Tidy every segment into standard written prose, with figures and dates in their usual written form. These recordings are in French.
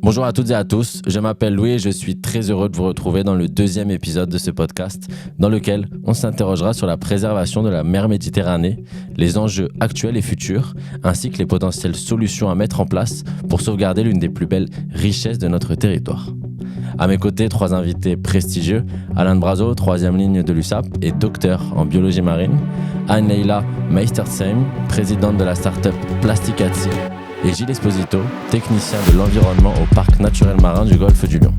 Bonjour à toutes et à tous, je m'appelle Louis et je suis très heureux de vous retrouver dans le deuxième épisode de ce podcast dans lequel on s'interrogera sur la préservation de la mer Méditerranée, les enjeux actuels et futurs, ainsi que les potentielles solutions à mettre en place pour sauvegarder l'une des plus belles richesses de notre territoire. À mes côtés, 3 invités prestigieux, Alain Brazo, 3e ligne de l'USAP et docteur en biologie marine, Anne-Leila Meistersheim, présidente de la start-up Plasticati, et Gilles Esposito, technicien de l'environnement au Parc naturel marin du Golfe du Lion.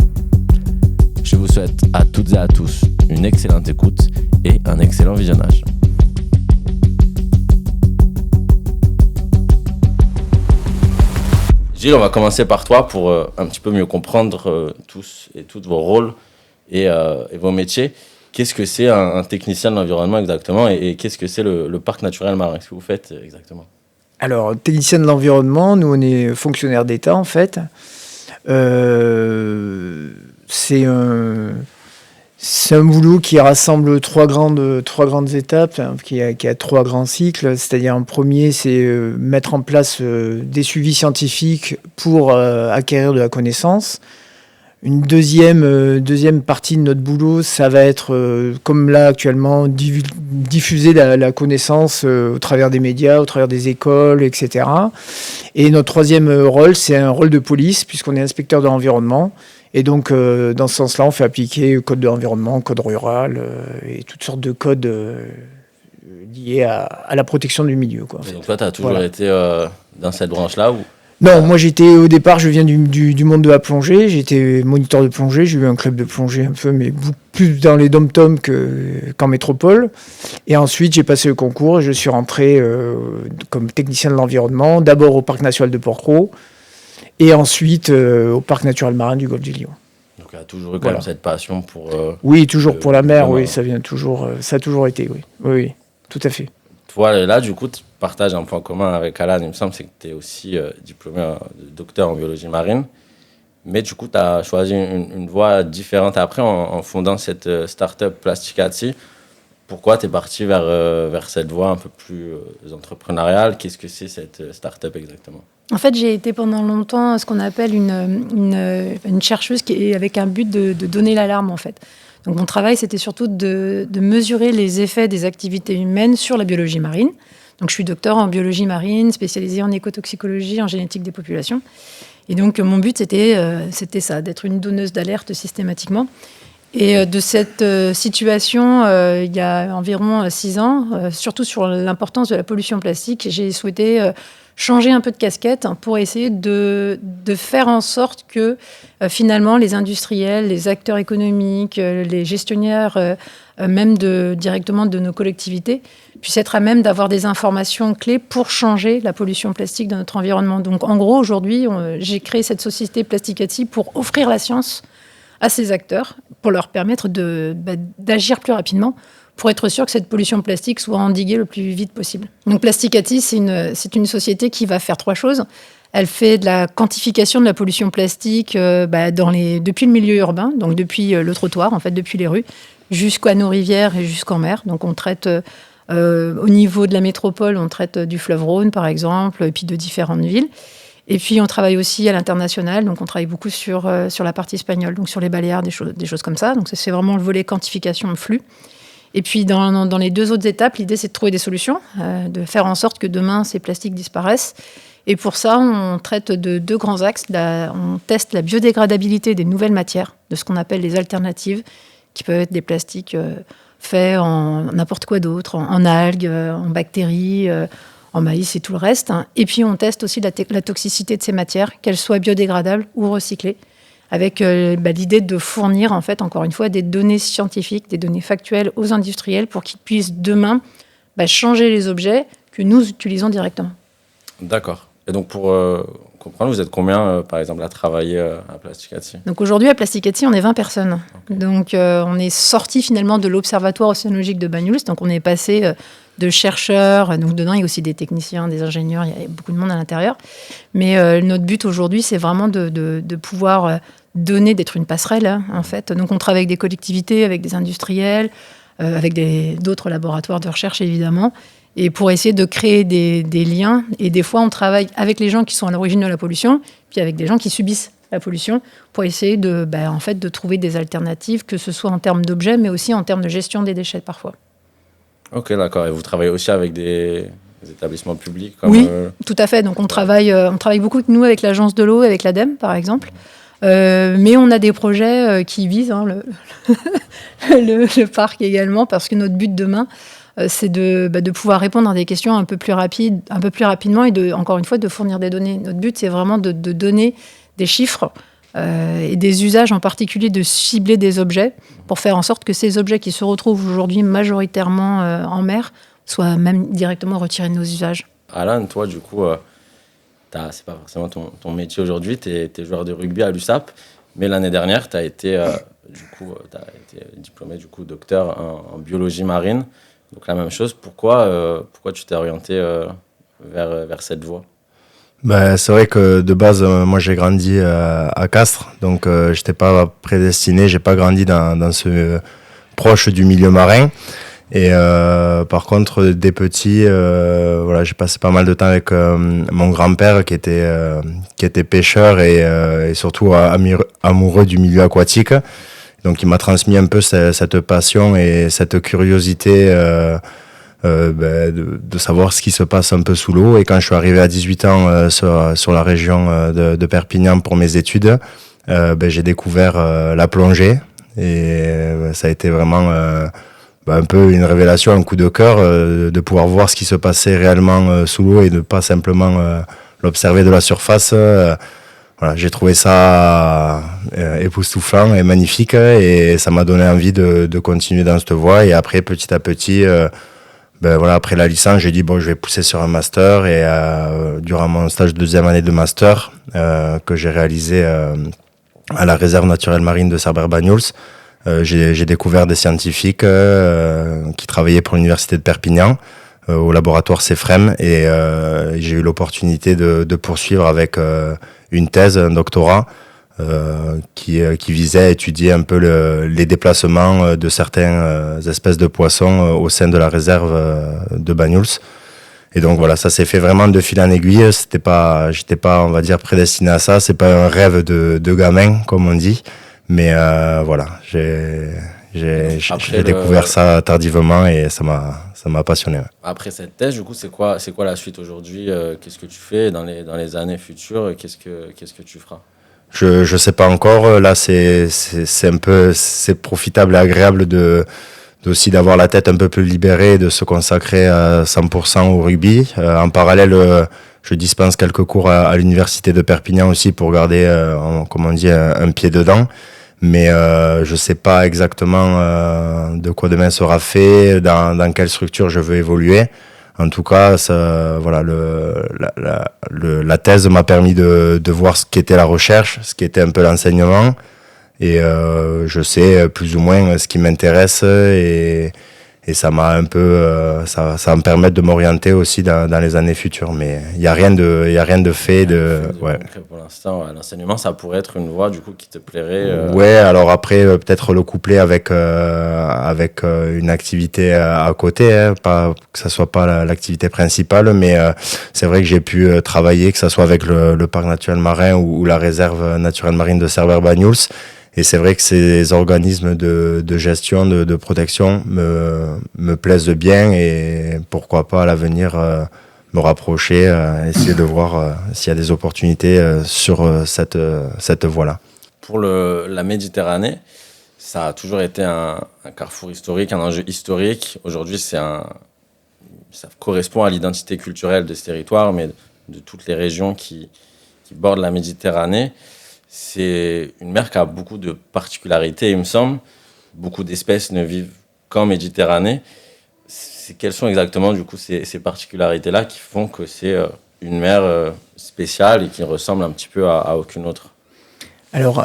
Je vous souhaite à toutes et à tous une excellente écoute et un excellent visionnage. Gilles, on va commencer par toi pour un petit peu mieux comprendre tous et toutes vos rôles et vos métiers. Qu'est-ce que c'est un technicien de l'environnement exactement et qu'est-ce que c'est le Parc naturel marin? Qu'est-ce que vous faites exactement? Alors, technicien de l'environnement, nous on est fonctionnaire d'État en fait. C'est un boulot qui rassemble trois grandes étapes, hein, qui a 3 grands cycles. C'est-à-dire un premier, c'est mettre en place des suivis scientifiques pour acquérir de la connaissance. Une deuxième partie de notre boulot, ça va être, comme là actuellement, diffuser la connaissance au travers des médias, au travers des écoles, etc. Et notre troisième rôle, c'est un rôle de police, puisqu'on est inspecteur de l'environnement. Et donc, dans ce sens-là, on fait appliquer le code de l'environnement, code rural, et toutes sortes de codes liés à la protection du milieu, quoi. Donc toi, tu as toujours été dans cette branche-là ou... Non, moi au départ, je viens du monde de la plongée. J'étais moniteur de plongée. J'ai eu un club de plongée un peu, mais plus dans les dom-toms qu'en métropole. Et ensuite, j'ai passé le concours et je suis rentré comme technicien de l'environnement, d'abord au Parc national de Porquerolles et ensuite au Parc naturel marin du Golfe du Lion. Donc il y a toujours eu quand même cette passion pour... oui, toujours pour la mer, oui, ça vient toujours, ça a toujours été, oui. Oui, tout à fait. Toi, là, du coup, tu partages un point commun avec Alan, il me semble, c'est que tu es aussi diplômé docteur en biologie marine. Mais du coup, tu as choisi une voie différente après en fondant cette start-up Plasticati. Pourquoi tu es parti vers cette voie un peu plus entrepreneuriale? Qu'est-ce que c'est cette start-up exactement? En fait, j'ai été pendant longtemps ce qu'on appelle une chercheuse avec un but de donner l'alarme, en fait. Donc mon travail, c'était surtout de mesurer les effets des activités humaines sur la biologie marine. Donc je suis docteur en biologie marine, spécialisée en écotoxicologie, en génétique des populations. Et donc mon but, c'était ça, d'être une donneuse d'alerte systématiquement. Et de cette situation, il y a environ 6 ans, surtout sur l'importance de la pollution plastique, j'ai souhaité changer un peu de casquette pour essayer de faire en sorte que finalement les industriels, les acteurs économiques, les gestionnaires même directement de nos collectivités puissent être à même d'avoir des informations clés pour changer la pollution plastique dans notre environnement. Donc en gros, aujourd'hui, j'ai créé cette société Plasticati pour offrir la science à ces acteurs, pour leur permettre d'agir plus rapidement, pour être sûr que cette pollution plastique soit endiguée le plus vite possible. Donc Plasticati, c'est une société qui va faire 3 choses. Elle fait de la quantification de la pollution plastique depuis le milieu urbain, donc depuis le trottoir, en fait, depuis les rues, jusqu'à nos rivières et jusqu'en mer. Donc on traite, au niveau de la métropole, on traite du fleuve Rhône, par exemple, et puis de différentes villes. Et puis, on travaille aussi à l'international. Donc, on travaille beaucoup sur la partie espagnole, donc sur les Baléares, des choses comme ça. Donc, ça, c'est vraiment le volet quantification de flux. Et puis, dans les 2 autres étapes, l'idée, c'est de trouver des solutions, de faire en sorte que demain, ces plastiques disparaissent. Et pour ça, on traite de 2 grands axes. On teste la biodégradabilité des nouvelles matières, de ce qu'on appelle les alternatives, qui peuvent être des plastiques faits en n'importe quoi d'autre, en algues, en bactéries, en maïs et tout le reste. Et puis, on teste aussi la toxicité de ces matières, qu'elles soient biodégradables ou recyclées, avec l'idée de fournir, en fait, encore une fois, des données scientifiques, des données factuelles aux industriels pour qu'ils puissent demain changer les objets que nous utilisons directement. D'accord. Et donc, pour comprendre, vous êtes combien, par exemple, à travailler à Plasticati? Donc, aujourd'hui, à Plasticati, on est 20 personnes. Okay. Donc, on est sorti finalement de l'Observatoire océanologique de Banyuls. Donc, on est passé de chercheurs, donc dedans il y a aussi des techniciens, des ingénieurs, il y a beaucoup de monde à l'intérieur. Mais notre but aujourd'hui, c'est vraiment de pouvoir d'être une passerelle, en fait. Donc on travaille avec des collectivités, avec des industriels, avec d'autres laboratoires de recherche évidemment, et pour essayer de créer des liens. Et des fois, on travaille avec les gens qui sont à l'origine de la pollution, puis avec des gens qui subissent la pollution, pour essayer de trouver des alternatives, que ce soit en termes d'objets, mais aussi en termes de gestion des déchets parfois. Ok, d'accord. Et vous travaillez aussi avec des établissements publics Oui, tout à fait. Donc on travaille beaucoup, nous, avec l'Agence de l'eau, avec l'ADEME, par exemple. Mais on a des projets qui visent le parc également, parce que notre but demain, c'est de pouvoir répondre à des questions un peu plus rapidement et encore une fois, de fournir des données. Notre but, c'est vraiment de donner des chiffres et des usages, en particulier de cibler des objets, pour faire en sorte que ces objets qui se retrouvent aujourd'hui majoritairement en mer soient même directement retirés de nos usages. Alan, toi, du coup, c'est pas forcément ton métier aujourd'hui, tu es joueur de rugby à l'USAP, mais l'année dernière, tu as été diplômé, docteur en biologie marine. Donc la même chose, pourquoi tu t'es orienté vers cette voie? C'est vrai que de base, moi j'ai grandi à Castres, donc j'étais pas prédestiné, j'ai pas grandi dans ce proche du milieu marin. Et par contre, dès petit, j'ai passé pas mal de temps avec mon grand-père qui était pêcheur et surtout amoureux du milieu aquatique. Donc il m'a transmis un peu cette passion et cette curiosité de savoir ce qui se passe un peu sous l'eau. Et quand je suis arrivé à 18 ans sur la région de Perpignan pour mes études, j'ai découvert la plongée. Et ça a été vraiment un peu une révélation, un coup de cœur, de pouvoir voir ce qui se passait réellement sous l'eau et de pas simplement l'observer de la surface. J'ai trouvé ça époustouflant et magnifique, et ça m'a donné envie de continuer dans cette voie. Et après, petit à petit, après la licence, j'ai dit je vais pousser sur un master. Et durant mon stage de deuxième année de master que j'ai réalisé à la réserve naturelle marine de Cerbère-Banyuls, j'ai découvert des scientifiques qui travaillaient pour l'université de Perpignan au laboratoire CEFREM, et j'ai eu l'opportunité de poursuivre avec une thèse, un doctorat qui visait à étudier un peu les déplacements de certaines espèces de poissons au sein de la réserve de Banyuls. Et donc voilà, ça s'est fait vraiment de fil en aiguille. J'étais pas, on va dire, prédestiné à ça. C'est pas un rêve de gamin, comme on dit. Mais j'ai découvert ça tardivement et ça m'a passionné. Ouais. Après cette thèse, du coup, c'est quoi la suite aujourd'hui? Qu'est-ce que tu fais dans les années futures? Qu'est-ce que tu feras? Je sais pas encore. Là, c'est profitable et agréable aussi d'avoir la tête un peu plus libérée, de se consacrer à 100% au rugby. En parallèle, je dispense quelques cours à l'université de Perpignan aussi pour garder, comme on dit, un pied dedans. Mais je sais pas exactement de quoi demain sera fait, dans quelle structure je veux évoluer. En tout cas, la thèse m'a permis de voir ce qu'était la recherche, ce qu'était un peu l'enseignement. Et je sais plus ou moins ce qui m'intéresse, et ça m'a un peu ça va me permettre de m'orienter aussi dans les années futures. Mais il y a rien de fait ouais. Pour l'instant, l'enseignement, ça pourrait être une voie du coup qui te plairait. Ouais, alors après peut-être le coupler avec une activité à côté, hein, pas que ça soit pas l'activité principale, mais c'est vrai que j'ai pu travailler, que ça soit avec le parc naturel marin ou la réserve naturelle marine de Cerbère-Banyuls. Et c'est vrai que ces organismes de gestion, de protection me plaisent bien, et pourquoi pas à l'avenir me rapprocher, essayer de voir s'il y a des opportunités sur cette voie-là. Pour la Méditerranée, ça a toujours été un carrefour historique, un enjeu historique. Aujourd'hui, ça correspond à l'identité culturelle de ce territoire, mais de toutes les régions qui bordent la Méditerranée. C'est une mer qui a beaucoup de particularités, il me semble. Beaucoup d'espèces ne vivent qu'en Méditerranée. Quelles sont exactement du coup ces particularités-là qui font que c'est une mer spéciale et qui ressemble un petit peu à aucune autre? Alors,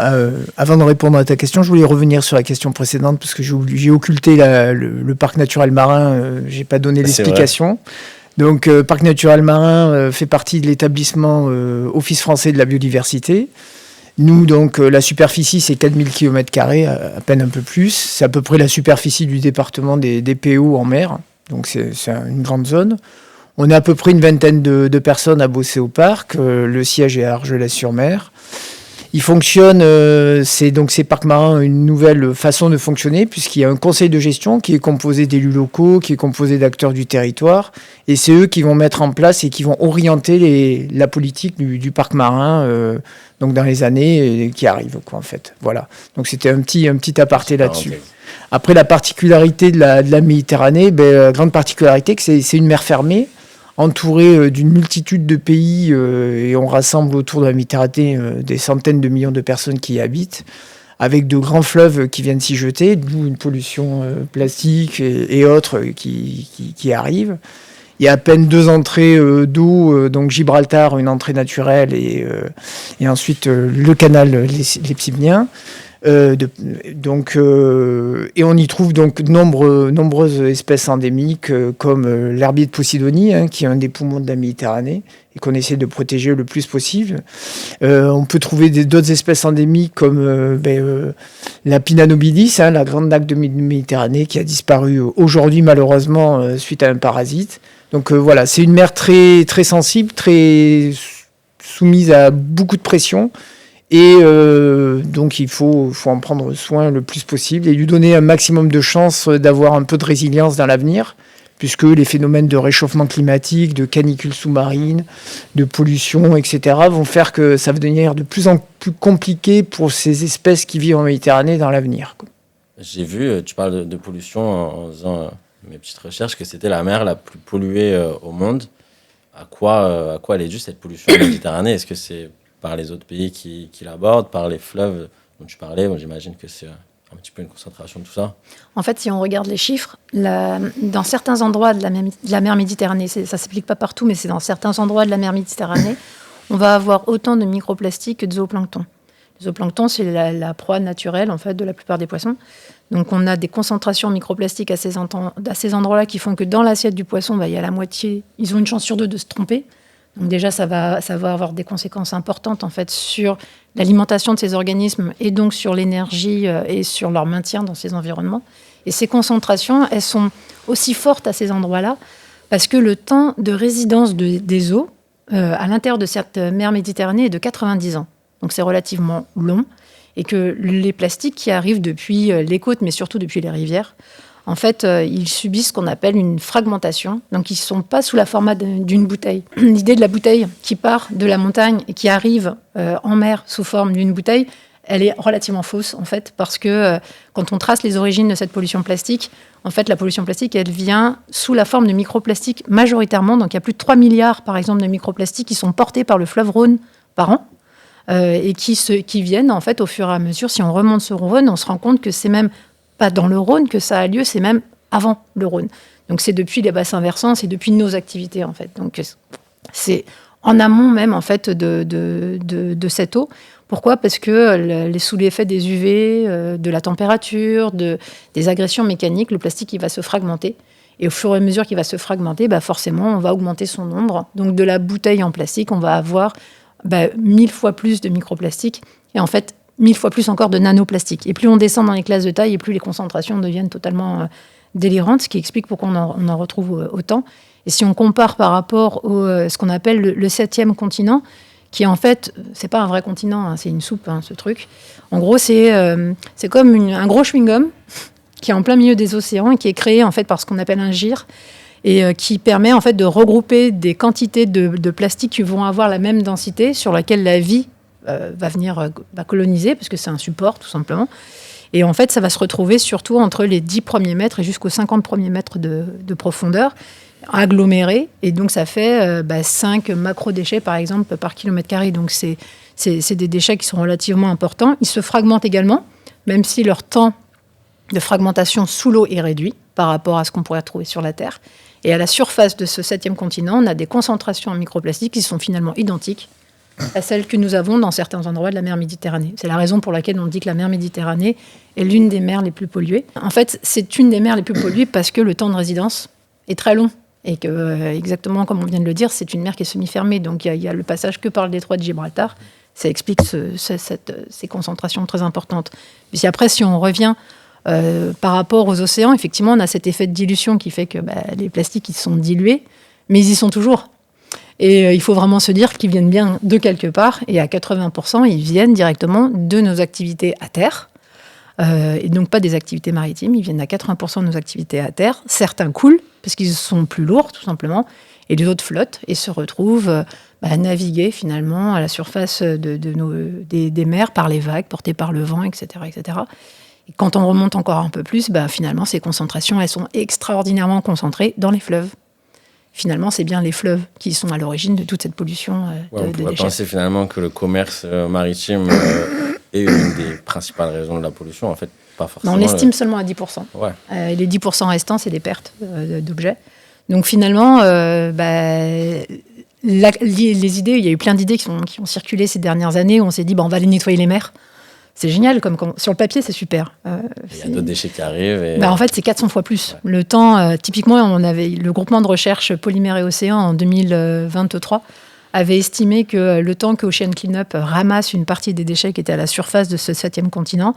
avant de répondre à ta question, je voulais revenir sur la question précédente, parce que j'ai occulté le parc naturel marin, j'ai pas donné l'explication. Donc, parc naturel marin fait partie de l'établissement Office français de la biodiversité. Nous, donc, la superficie, c'est 4000 km², à peine un peu plus. C'est à peu près la superficie du département des PO en mer. Donc, c'est une grande zone. On est à peu près une vingtaine de personnes à bosser au parc. Le siège est à Argelès-sur-Mer. Il fonctionne, ces parcs marins ont une nouvelle façon de fonctionner, puisqu'il y a un conseil de gestion qui est composé d'élus locaux, qui est composé d'acteurs du territoire, et c'est eux qui vont mettre en place et qui vont orienter la politique du parc marin donc dans les années qui arrivent, quoi, en fait. Voilà. Donc c'était un petit aparté là-dessus. Après, la particularité de la Méditerranée, la grande particularité, que c'est une mer fermée, entourée d'une multitude de pays, et on rassemble autour de la Méditerranée des centaines de millions de personnes qui y habitent, avec de grands fleuves qui viennent s'y jeter, d'où une pollution plastique et autres qui arrivent. Il y a à peine 2 entrées d'eau, donc Gibraltar, une entrée naturelle, et ensuite le canal Lexibnien. Et on y trouve donc nombreuses espèces endémiques, comme l'herbier de Posidonie, qui est un des poumons de la Méditerranée et qu'on essaie de protéger le plus possible. On peut trouver d'autres espèces endémiques comme la Pinanobilis, la grande naque de Méditerranée, qui a disparu aujourd'hui malheureusement suite à un parasite. Donc voilà, c'est une mer très, très sensible, très soumise à beaucoup de pression. Et donc il faut en prendre soin le plus possible et lui donner un maximum de chances d'avoir un peu de résilience dans l'avenir, puisque les phénomènes de réchauffement climatique, de canicules sous-marines, de pollution, etc. vont faire que ça va devenir de plus en plus compliqué pour ces espèces qui vivent en Méditerranée dans l'avenir, quoi. J'ai vu, tu parles de pollution en faisant mes petites recherches, que c'était la mer la plus polluée au monde. À quoi elle est due cette pollution en Méditerranée? Est-ce que c'est par les autres pays qui l'abordent, par les fleuves dont tu parlais? Bon, j'imagine que c'est un petit peu une concentration de tout ça. En fait, si on regarde les chiffres, dans certains endroits de la mer Méditerranée, ça ne s'applique pas partout, mais c'est dans certains endroits de la mer Méditerranée, on va avoir autant de microplastiques que de zooplancton. Le zooplancton, c'est la proie naturelle en fait, de la plupart des poissons. Donc on a des concentrations microplastiques à ces endroits-là qui font que dans l'assiette du poisson, il y a la moitié, ils ont une chance sur 2 de se tromper. Donc déjà, ça va avoir des conséquences importantes en fait, sur l'alimentation de ces organismes et donc sur l'énergie et sur leur maintien dans ces environnements. Et ces concentrations, elles sont aussi fortes à ces endroits-là parce que le temps de résidence des eaux à l'intérieur de cette mer Méditerranée est de 90 ans. Donc c'est relativement long. Et que les plastiques qui arrivent depuis les côtes, mais surtout depuis les rivières, en fait, ils subissent ce qu'on appelle une fragmentation. Donc, ils ne sont pas sous la format d'une bouteille. L'idée de la bouteille qui part de la montagne et qui arrive en mer sous forme d'une bouteille, elle est relativement fausse, en fait, parce que quand on trace les origines de cette pollution plastique, en fait, la pollution plastique, elle vient sous la forme de microplastiques majoritairement. Donc, il y a plus de 3 milliards, par exemple, de microplastiques qui sont portés par le fleuve Rhône par an. Et qui viennent, en fait, au fur et à mesure. Si on remonte sur le Rhône, on se rend compte que c'est même pas dans le Rhône que ça a lieu, c'est même avant le Rhône. Donc, c'est depuis les bassins versants, c'est depuis nos activités, en fait. Donc, c'est en amont même, en fait, de cette eau. Pourquoi ? Parce que sous l'effet des UV, de la température, des agressions mécaniques, le plastique, il va se fragmenter. Et au fur et à mesure qu'il va se fragmenter, forcément, on va augmenter son nombre. Donc, de la bouteille en plastique, on va avoir 1000 fois plus de microplastiques et en fait 1000 fois plus encore de nanoplastiques. Et plus on descend dans les classes de taille et plus les concentrations deviennent totalement délirantes, ce qui explique pourquoi on en retrouve autant. Et si on compare par rapport à ce qu'on appelle le 7e continent, qui en fait, c'est pas un vrai continent, c'est une soupe, ce truc. En gros, c'est comme un gros chewing-gum qui est en plein milieu des océans et qui est créé en fait par ce qu'on appelle un gyre, et qui permet en fait de regrouper des quantités de plastique qui vont avoir la même densité, sur laquelle la vie va venir coloniser, parce que c'est un support tout simplement. Et en fait, ça va se retrouver surtout entre les 10 premiers mètres et jusqu'aux 50 premiers mètres de profondeur, agglomérés. Et donc, ça fait 5 macro-déchets, par exemple, par kilomètre carré. Donc, c'est des déchets qui sont relativement importants. Ils se fragmentent également, même si leur temps de fragmentation sous l'eau est réduit par rapport à ce qu'on pourrait trouver sur la Terre. Et à la surface de ce 7e continent, on a des concentrations en microplastiques qui sont finalement identiques à celles que nous avons dans certains endroits de la mer Méditerranée. C'est la raison pour laquelle on dit que la mer Méditerranée est l'une des mers les plus polluées. En fait, c'est une des mers les plus polluées parce que le temps de résidence est très long. Et que, exactement comme on vient de le dire, c'est une mer qui est semi-fermée. Donc il y a le passage que par le détroit de Gibraltar. Ça explique ces concentrations très importantes. Puis après, si on revient par rapport aux océans, effectivement, on a cet effet de dilution qui fait que les plastiques ils sont dilués, mais ils y sont toujours. Et il faut vraiment se dire qu'ils viennent bien de quelque part. Et à 80%, ils viennent directement de nos activités à terre. Et donc pas des activités maritimes. Ils viennent à 80% de nos activités à terre. Certains coulent parce qu'ils sont plus lourds, tout simplement. Et les autres flottent et se retrouvent à naviguer finalement à la surface des mers par les vagues, portées par le vent, etc., etc. Et quand on remonte encore un peu plus, finalement, ces concentrations, elles sont extraordinairement concentrées dans les fleuves. Finalement, c'est bien les fleuves qui sont à l'origine de toute cette pollution on de pourrait déchets. penser finalement que le commerce maritime est une des principales raisons de la pollution. En fait, pas forcément. On estime seulement à 10%. Ouais. Et les 10% restants, c'est des pertes d'objets. Donc finalement, les idées, il y a eu plein d'idées qui ont circulé ces dernières années où on s'est dit, on va aller nettoyer les mers. C'est génial, sur le papier, c'est super. Il y a d'autres déchets qui arrivent. En fait, c'est 400 fois plus. Ouais. Le temps, typiquement, on avait le groupement de recherche Polymères et Océans en 2023 avait estimé que le temps que Ocean Cleanup ramasse une partie des déchets qui étaient à la surface de ce 7e continent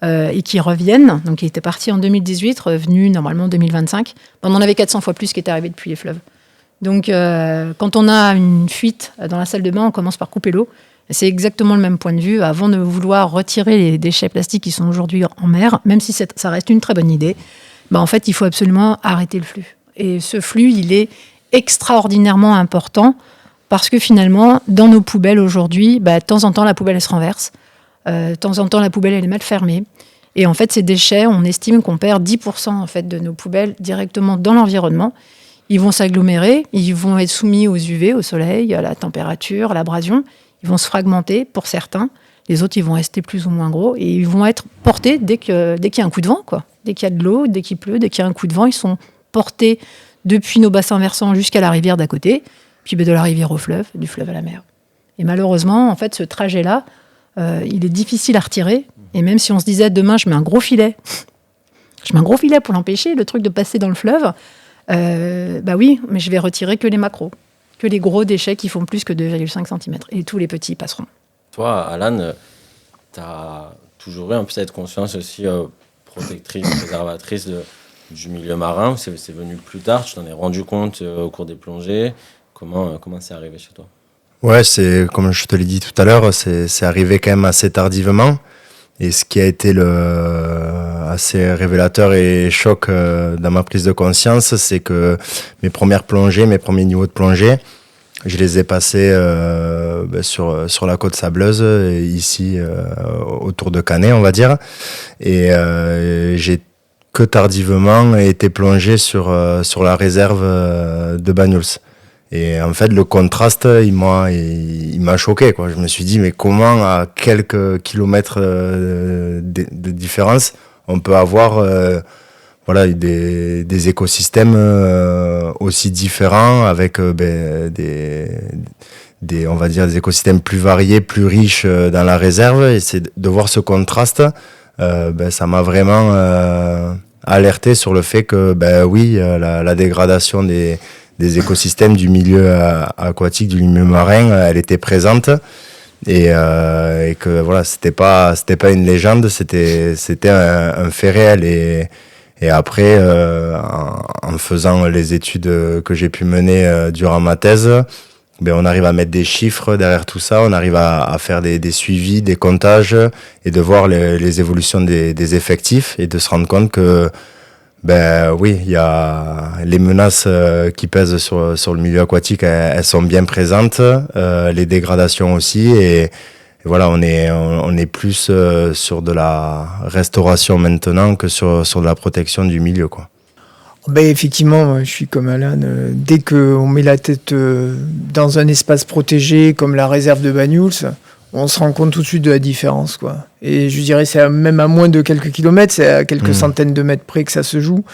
et qui reviennent, donc il était parti en 2018, revenu normalement en 2025, on en avait 400 fois plus qui est arrivé depuis les fleuves. Donc, quand on a une fuite dans la salle de bain, on commence par couper l'eau. C'est exactement le même point de vue. Avant de vouloir retirer les déchets plastiques qui sont aujourd'hui en mer, même si ça reste une très bonne idée, en fait, il faut absolument arrêter le flux. Et ce flux, il est extraordinairement important parce que finalement, dans nos poubelles aujourd'hui, de temps en temps, la poubelle, elle se renverse. De temps en temps, la poubelle, elle est mal fermée. Et en fait, ces déchets, on estime qu'on perd 10% en fait, de nos poubelles directement dans l'environnement. Ils vont s'agglomérer, ils vont être soumis aux UV, au soleil, à la température, à l'abrasion. Ils vont se fragmenter pour certains. Les autres, ils vont rester plus ou moins gros. Et ils vont être portés dès qu'il y a un coup de vent, quoi. Dès qu'il y a de l'eau, dès qu'il pleut, dès qu'il y a un coup de vent, ils sont portés depuis nos bassins versants jusqu'à la rivière d'à côté, puis de la rivière au fleuve, du fleuve à la mer. Et malheureusement, en fait, ce trajet-là, il est difficile à retirer. Et même si on se disait, demain, je mets un gros filet pour l'empêcher, le truc de passer dans le fleuve, oui, mais je vais retirer que les macros. Que les gros déchets qui font plus que 2,5 cm. Et tous les petits passeront. Toi, Alan, tu as toujours eu un peu cette conscience aussi protectrice, préservatrice du milieu marin. C'est venu plus tard, tu t'en es rendu compte au cours des plongées. Comment c'est arrivé chez toi ? Ouais, c'est comme je te l'ai dit tout à l'heure, c'est arrivé quand même assez tardivement. Et ce qui a été assez révélateur et choc dans ma prise de conscience, c'est que mes premières plongées, mes premiers niveaux de plongée, je les ai passés sur la côte sableuse, ici autour de Canet, on va dire. Et j'ai que tardivement été plongé sur la réserve de Banyuls. Et en fait, le contraste, il m'a choqué, quoi. Je me suis dit, mais comment, à quelques kilomètres de différence, on peut avoir des écosystèmes aussi différents, avec on va dire, des écosystèmes plus variés, plus riches dans la réserve. Et c'est de voir ce contraste, ça m'a vraiment alerté sur le fait que, la dégradation des écosystèmes du milieu aquatique, du milieu marin, elle était présente et que voilà, c'était pas une légende, c'était un fait réel. Et après, en faisant les études que j'ai pu mener durant ma thèse, on arrive à mettre des chiffres derrière tout ça, on arrive à faire des suivis, des comptages et de voir les évolutions des effectifs et de se rendre compte que oui, il y a les menaces qui pèsent sur le milieu aquatique, elles sont bien présentes, les dégradations aussi, et voilà, on est plus sur de la restauration maintenant que sur de la protection du milieu, quoi. Effectivement, je suis comme Alan. Dès qu'on met la tête dans un espace protégé comme la réserve de Banyuls, on se rend compte tout de suite de la différence, quoi. Et je dirais, c'est même à moins de quelques kilomètres, c'est à quelques centaines de mètres près que ça se joue.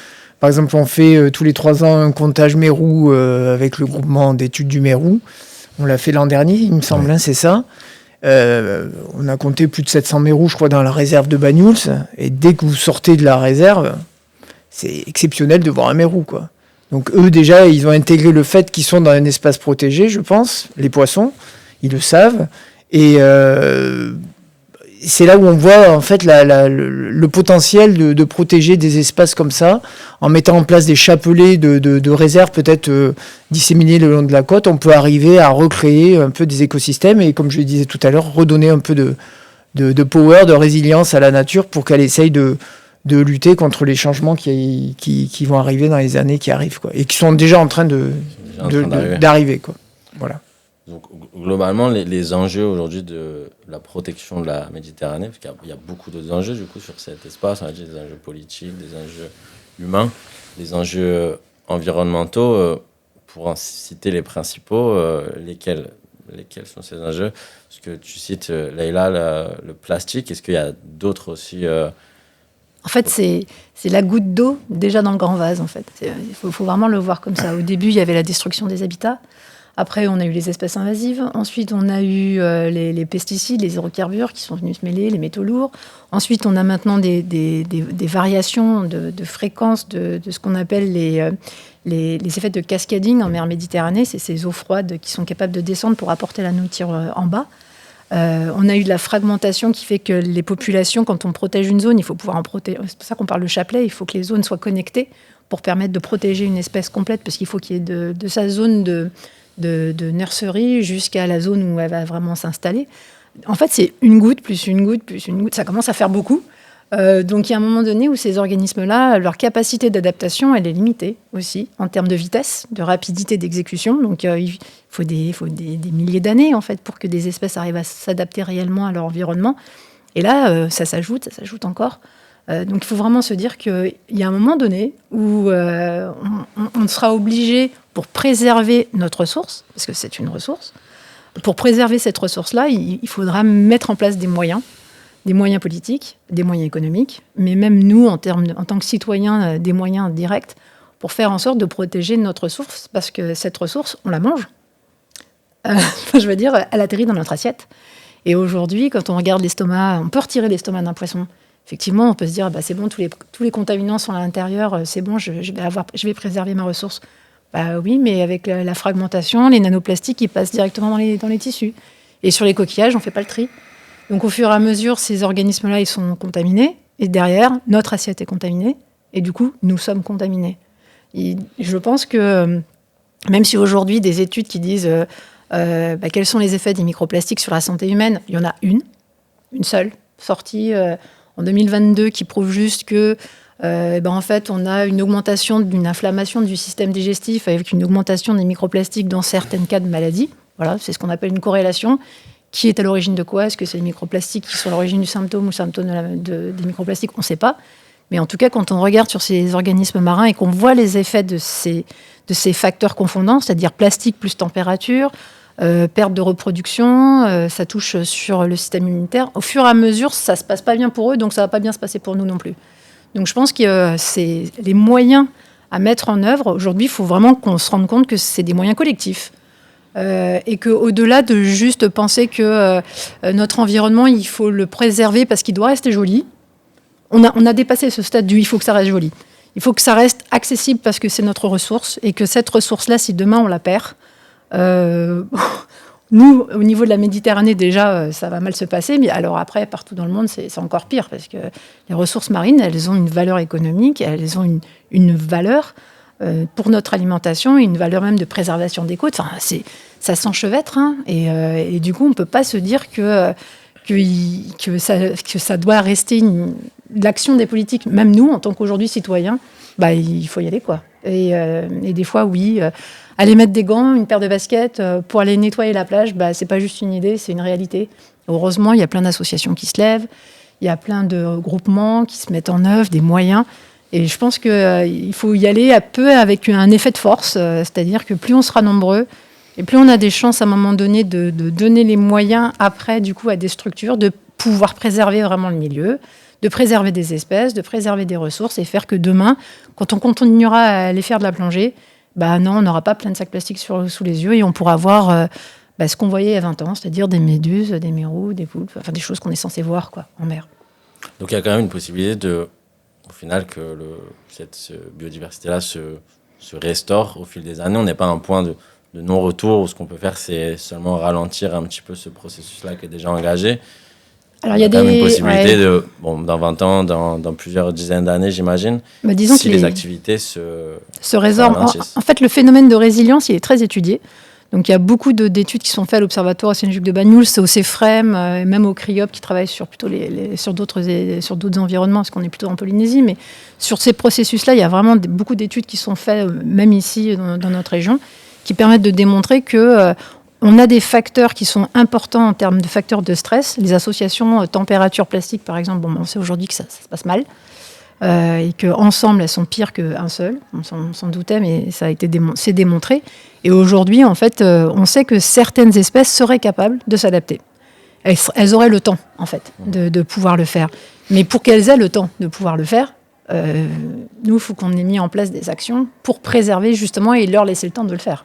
Par exemple, on fait tous les 3 ans un comptage Mérou avec le groupement d'études du Mérou. On l'a fait l'an dernier, il me semble, c'est ça. On a compté plus de 700 Mérous, je crois, dans la réserve de Banyuls. Et dès que vous sortez de la réserve, c'est exceptionnel de voir un Mérou, quoi. Donc eux, déjà, ils ont intégré le fait qu'ils sont dans un espace protégé, je pense, les poissons, ils le savent. Et c'est là où on voit en fait le potentiel de protéger des espaces comme ça, en mettant en place des chapelets de réserve peut-être disséminés le long de la côte. On peut arriver à recréer un peu des écosystèmes et, comme je le disais tout à l'heure, redonner un peu de power, de résilience à la nature pour qu'elle essaye de lutter contre les changements qui vont arriver dans les années qui arrivent, quoi, et qui sont déjà en train d'arriver, quoi. Voilà. Donc, globalement, les enjeux aujourd'hui de la protection de la Méditerranée, parce qu'il y a beaucoup d'autres enjeux du coup sur cet espace, on a dit des enjeux politiques, des enjeux humains, des enjeux environnementaux, pour en citer les principaux, lesquels sont ces enjeux? Parce que tu cites, Leïla, le plastique, est-ce qu'il y a d'autres aussi En fait, c'est la goutte d'eau déjà dans le grand vase, en fait. Il faut vraiment le voir comme ça. Au début, il y avait la destruction des habitats. Après, on a eu les espèces invasives. Ensuite, on a eu les pesticides, les hydrocarbures qui sont venus se mêler, les métaux lourds. Ensuite, on a maintenant des variations de fréquence de ce qu'on appelle les effets de cascading en mer Méditerranée. C'est ces eaux froides qui sont capables de descendre pour apporter la nourriture en bas. On a eu de la fragmentation qui fait que les populations, quand on protège une zone, il faut pouvoir en protéger. C'est pour ça qu'on parle de chapelet. Il faut que les zones soient connectées pour permettre de protéger une espèce complète, parce qu'il faut qu'il y ait de sa zone de nurserie jusqu'à la zone où elle va vraiment s'installer. En fait, c'est une goutte, plus une goutte, plus une goutte. Ça commence à faire beaucoup. Donc, il y a un moment donné où ces organismes-là, leur capacité d'adaptation, elle est limitée aussi, en termes de vitesse, de rapidité d'exécution. Donc, il faut des milliers d'années, en fait, pour que des espèces arrivent à s'adapter réellement à leur environnement. Et là, ça s'ajoute encore. Donc, il faut vraiment se dire qu'il y a un moment donné où on sera obligé, pour préserver notre ressource, parce que c'est une ressource, pour préserver cette ressource-là, il faudra mettre en place des moyens politiques, des moyens économiques, mais même nous, en tant que citoyens, des moyens directs pour faire en sorte de protéger notre ressource, parce que cette ressource, on la mange. Je veux dire, elle atterrit dans notre assiette. Et aujourd'hui, quand on regarde l'estomac, on peut retirer l'estomac d'un poisson. Effectivement, on peut se dire, c'est bon, tous les contaminants sont à l'intérieur, c'est bon, je vais préserver ma ressource. Oui, mais avec la fragmentation, les nanoplastiques, ils passent directement dans les tissus. Et sur les coquillages, on ne fait pas le tri. Donc, au fur et à mesure, ces organismes-là, ils sont contaminés. Et derrière, notre assiette est contaminée. Et du coup, nous sommes contaminés. Et je pense que, même si aujourd'hui, des études qui disent quels sont les effets des microplastiques sur la santé humaine, il y en a une seule, sortie en 2022, qui prouve juste que en fait, on a une augmentation d'une inflammation du système digestif avec une augmentation des microplastiques dans certains cas de maladies. Voilà, c'est ce qu'on appelle une corrélation. Qui est à l'origine de quoi? Est-ce que c'est les microplastiques qui sont à l'origine du symptôme ou symptôme des microplastiques? On ne sait pas. Mais en tout cas, quand on regarde sur ces organismes marins et qu'on voit les effets de ces facteurs confondants, c'est-à-dire plastique plus température, perte de reproduction, ça touche sur le système immunitaire. Au fur et à mesure, ça ne se passe pas bien pour eux, donc ça ne va pas bien se passer pour nous non plus. Donc je pense que c'est les moyens à mettre en œuvre. Aujourd'hui, il faut vraiment qu'on se rende compte que c'est des moyens collectifs. Et qu'au-delà de juste penser que notre environnement, il faut le préserver parce qu'il doit rester joli, on a dépassé ce stade du « il faut que ça reste joli ». Il faut que ça reste accessible parce que c'est notre ressource et que cette ressource-là, si demain on la perd, nous, au niveau de la Méditerranée, déjà, ça va mal se passer. Mais alors après, partout dans le monde, c'est encore pire parce que les ressources marines, elles ont une valeur économique, elles ont une valeur pour notre alimentation, une valeur même de préservation des côtes. Enfin, ça s'enchevêtre. Hein, et du coup, on ne peut pas se dire que ça doit rester l'action des politiques. Même nous, en tant qu'aujourd'hui citoyens, il faut y aller, quoi. Et des fois, oui, aller mettre des gants, une paire de baskets pour aller nettoyer la plage, c'est pas juste une idée, c'est une réalité. Heureusement, il y a plein d'associations qui se lèvent, il y a plein de groupements qui se mettent en œuvre, des moyens. Et je pense qu'il faut y aller un peu avec un effet de force, c'est-à-dire que plus on sera nombreux, et plus on a des chances à un moment donné de donner les moyens après, du coup, à des structures, de pouvoir préserver vraiment le milieu, de préserver des espèces, de préserver des ressources, et faire que demain, quand on continuera à aller faire de la plongée, non, on n'aura pas plein de sacs plastiques sous les yeux, et on pourra voir ce qu'on voyait il y a 20 ans, c'est-à-dire des méduses, des mérous, des poulpes, enfin des choses qu'on est censé voir, quoi, en mer. Donc il y a quand même une possibilité au final, que cette biodiversité-là se restaure au fil des années. On n'est pas à un point de non-retour où ce qu'on peut faire, c'est seulement ralentir un petit peu ce processus-là qui est déjà engagé. Alors, il y a quand même une des. possibilité Ouais. dans 20 ans, dans plusieurs dizaines d'années, j'imagine, Bah, disons si que les activités se résorbent. ralentissent. En fait, le phénomène de résilience, il est très étudié. Donc, il y a beaucoup d'études qui sont faites à l'Observatoire océanique de Banyuls, au CEFREM, et même au CRIOP, qui travaille sur plutôt sur d'autres environnements, parce qu'on est plutôt en Polynésie. Mais sur ces processus-là, il y a vraiment beaucoup d'études qui sont faites, même ici, dans notre région, qui permettent de démontrer que on a des facteurs qui sont importants en termes de facteurs de stress. Les associations température plastique, par exemple, on sait aujourd'hui que ça se passe mal. Et qu'ensemble, elles sont pires qu'un seul. On s'en doutait, mais ça a été c'est démontré. Et aujourd'hui, en fait, on sait que certaines espèces seraient capables de s'adapter. Elles auraient le temps, en fait, de pouvoir le faire. Mais pour qu'elles aient le temps de pouvoir le faire, nous, il faut qu'on ait mis en place des actions pour préserver, justement, et leur laisser le temps de le faire.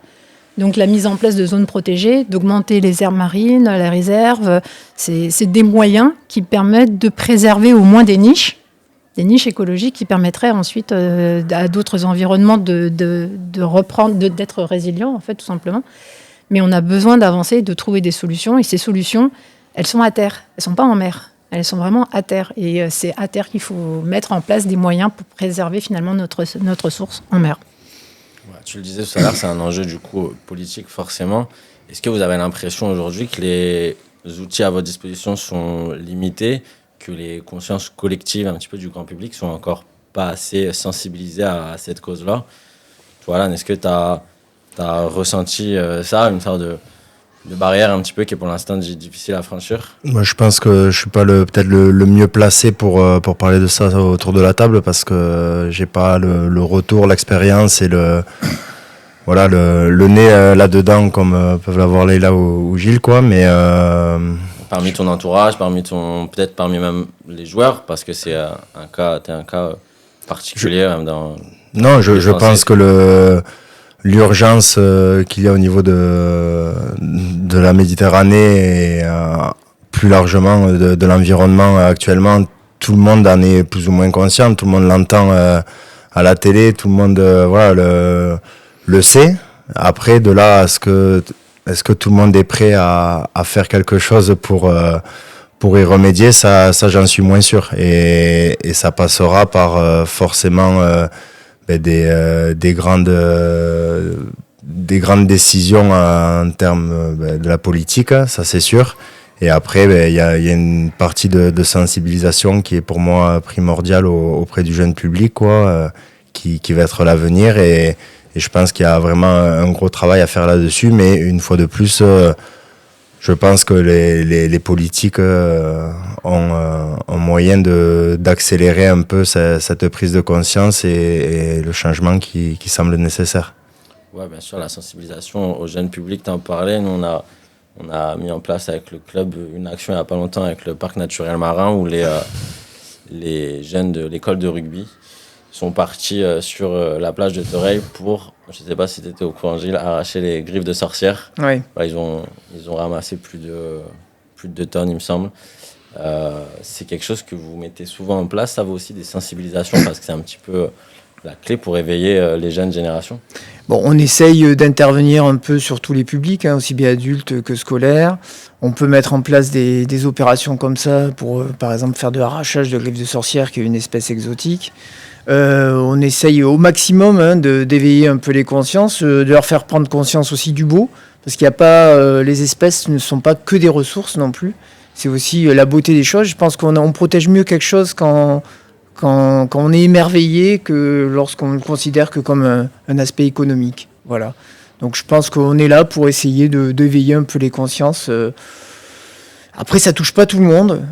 Donc la mise en place de zones protégées, d'augmenter les aires marines, les réserves, c'est des moyens qui permettent de préserver au moins des niches écologiques qui permettraient ensuite à d'autres environnements de reprendre, d'être résilients, en fait, tout simplement. Mais on a besoin d'avancer, de trouver des solutions. Et ces solutions, elles sont à terre, elles ne sont pas en mer. Elles sont vraiment à terre. Et c'est à terre qu'il faut mettre en place des moyens pour préserver finalement notre source en mer. Ouais, tu le disais tout à l'heure, c'est un enjeu du coup politique forcément. Est-ce que vous avez l'impression aujourd'hui que les outils à votre disposition sont limités, que les consciences collectives un petit peu du grand public sont encore pas assez sensibilisées à cette cause-là? Voilà, est-ce que tu as ressenti ça, une sorte de barrière un petit peu qui est pour l'instant difficile à franchir? Moi, je pense que je suis pas peut-être le mieux placé pour parler de ça autour de la table parce que j'ai pas le retour, l'expérience et le nez là-dedans comme peuvent l'avoir Leïla ou Gilles, quoi. Mais Parmi ton entourage, peut-être parmi même les joueurs, parce que c'est t'es un cas particulier même dans. Non, je pense que l'urgence qu'il y a au niveau de la Méditerranée et plus largement de l'environnement actuellement, tout le monde en est plus ou moins conscient, tout le monde l'entend à la télé, tout le monde le sait. Après, de là à est-ce que tout le monde est prêt à faire quelque chose pour y remédier, ça j'en suis moins sûr. Et ça passera par forcément des grandes décisions en termes de la politique, ça c'est sûr. Et après, il y a une partie de sensibilisation qui est pour moi primordiale auprès du jeune public, quoi, qui va être l'avenir. Et je pense qu'il y a vraiment un gros travail à faire là-dessus. Mais une fois de plus, je pense que les politiques ont moyen d'accélérer un peu cette prise de conscience et le changement qui semble nécessaire. Ouais, bien sûr, la sensibilisation au jeune public, t'en parlais. Nous, on a mis en place avec le club une action il n'y a pas longtemps avec le parc naturel marin où les jeunes de l'école de rugby sont partis sur la plage de Tereil pour, je ne sais pas si tu étais au courant, Gilles, arracher les griffes de sorcières. Oui. Voilà, ils ont ramassé plus de 2 tonnes, il me semble. C'est quelque chose que vous mettez souvent en place. Ça vaut aussi des sensibilisations parce que c'est un petit peu la clé pour éveiller les jeunes générations. Bon, on essaye d'intervenir un peu sur tous les publics, aussi bien adultes que scolaires. On peut mettre en place des opérations comme ça pour, par exemple, faire de l'arrachage de griffes de sorcières, qui est une espèce exotique. On essaye au maximum d'éveiller un peu les consciences, de leur faire prendre conscience aussi du beau, parce qu'il n'y a pas, les espèces ne sont pas que des ressources non plus. C'est aussi la beauté des choses. Je pense qu'on protège mieux quelque chose quand on est émerveillé que lorsqu'on le considère que comme un aspect économique. Voilà. Donc je pense qu'on est là pour essayer d'éveiller un peu les consciences. Après, ça touche pas tout le monde.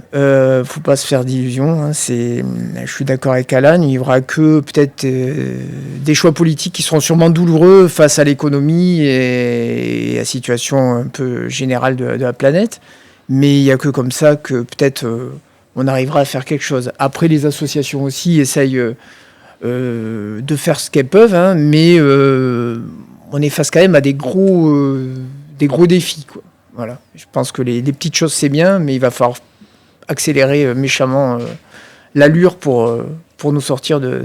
Faut pas se faire d'illusions. Je suis d'accord avec Alan. Il y aura que peut-être des choix politiques qui seront sûrement douloureux face à l'économie et à la situation un peu générale de la planète. Mais il y a que comme ça que peut-être on arrivera à faire quelque chose. Après, les associations aussi essayent de faire ce qu'elles peuvent, mais on est face quand même à des gros défis, quoi. Voilà. Je pense que les petites choses, c'est bien, mais il va falloir accélérer méchamment l'allure pour nous sortir de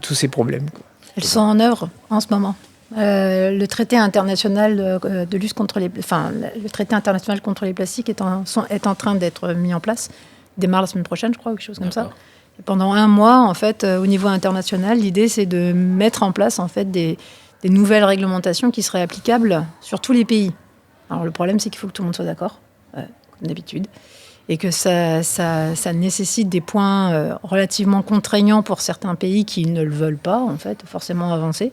tous ces problèmes, quoi. Elles sont en œuvre en ce moment. Le traité international de lutte contre le traité international contre les plastiques est en train d'être mis en place. Il démarre la semaine prochaine, je crois, ou quelque chose comme ça. Et pendant 1 mois, en fait, au niveau international, l'idée c'est de mettre en place en fait des nouvelles réglementations qui seraient applicables sur tous les pays. Alors le problème, c'est qu'il faut que tout le monde soit d'accord, comme d'habitude, et que ça nécessite des points relativement contraignants pour certains pays qui ne le veulent pas, en fait, forcément avancer.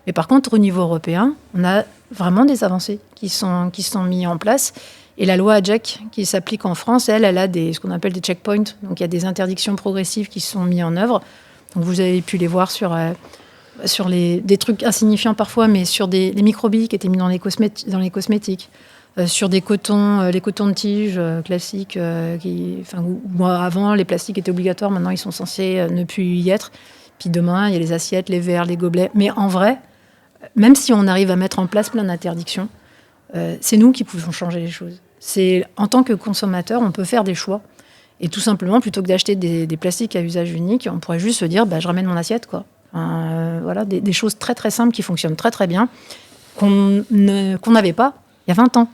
Mais par contre, au niveau européen, on a vraiment des avancées qui sont mises en place. Et la loi AGEC qui s'applique en France, elle a ce qu'on appelle des checkpoints. Donc il y a des interdictions progressives qui sont mises en œuvre. Donc vous avez pu les voir sur des trucs insignifiants parfois, mais sur les microbilles qui étaient mis dans les cosmétiques. Sur les cotons de tige classiques. Où avant, les plastiques étaient obligatoires. Maintenant, ils sont censés ne plus y être. Puis demain, il y a les assiettes, les verres, les gobelets. Mais en vrai, même si on arrive à mettre en place plein d'interdictions, c'est nous qui pouvons changer les choses. En tant que consommateur, on peut faire des choix. Et tout simplement, plutôt que d'acheter des plastiques à usage unique, on pourrait juste se dire, je ramène mon assiette, quoi. Voilà, des choses très très simples qui fonctionnent très très bien, qu'on n'avait pas il y a 20 ans.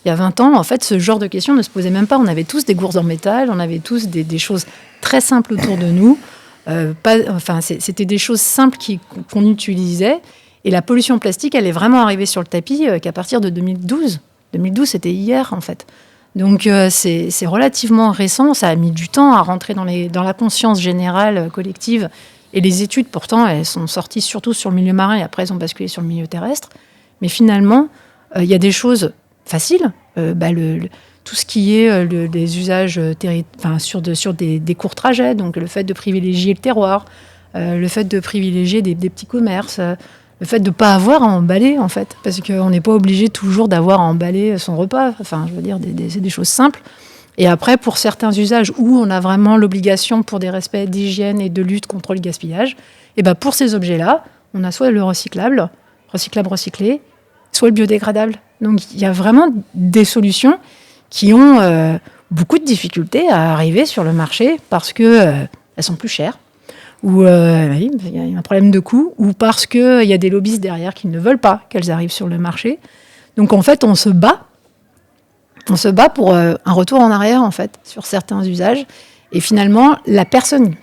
Il y a 20 ans, en fait, ce genre de questions ne se posait même pas. On avait tous des gourdes en métal, on avait tous des choses très simples autour de nous. C'était des choses simples qu'on utilisait. Et la pollution plastique, elle est vraiment arrivée sur le tapis qu'à partir de 2012. 2012, c'était hier, en fait. Donc, c'est relativement récent. Ça a mis du temps à rentrer dans la conscience générale collective. Et les études, pourtant, elles sont sorties surtout sur le milieu marin et après, elles ont basculé sur le milieu terrestre. Mais finalement, il y a des choses faciles. Tout ce qui est des usages sur des courts trajets, donc le fait de privilégier le terroir, le fait de privilégier des petits commerces, le fait de ne pas avoir à emballer, en fait, parce qu'on n'est pas obligé toujours d'avoir à emballer son repas. Enfin, je veux dire, c'est des choses simples. Et après, pour certains usages où on a vraiment l'obligation pour des respects d'hygiène et de lutte contre le gaspillage, et pour ces objets-là, on a soit le recyclable, recyclé, soit le biodégradable. Donc, il y a vraiment des solutions qui ont beaucoup de difficultés à arriver sur le marché parce qu'elles sont plus chères, ou il y a un problème de coût, ou parce qu'il y a des lobbyistes derrière qui ne veulent pas qu'elles arrivent sur le marché. Donc en fait, on se bat pour un retour en arrière, en fait, sur certains usages. Et finalement, les personnes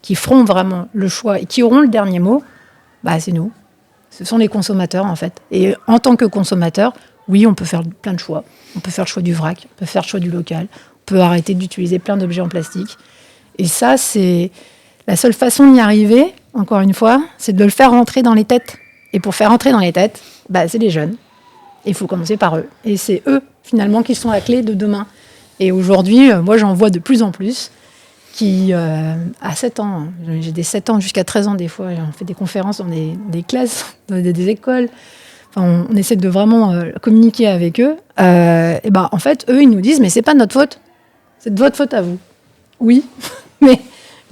qui feront vraiment le choix et qui auront le dernier mot, c'est nous. Ce sont les consommateurs, en fait. Et en tant que consommateur, oui, on peut faire plein de choix. On peut faire le choix du vrac, on peut faire le choix du local, on peut arrêter d'utiliser plein d'objets en plastique. Et ça, c'est la seule façon d'y arriver, encore une fois, c'est de le faire rentrer dans les têtes. Et pour faire rentrer dans les têtes, c'est les jeunes. Il faut commencer par eux. Et c'est eux, finalement, qui sont la clé de demain. Et aujourd'hui, moi, j'en vois de plus en plus qui, à 7 ans, j'ai des 7 ans jusqu'à 13 ans des fois, on fait des conférences dans des classes, dans des écoles. Enfin, on essaie de vraiment communiquer avec eux. En fait, eux, ils nous disent, mais c'est pas de notre faute. C'est de votre faute à vous. Oui,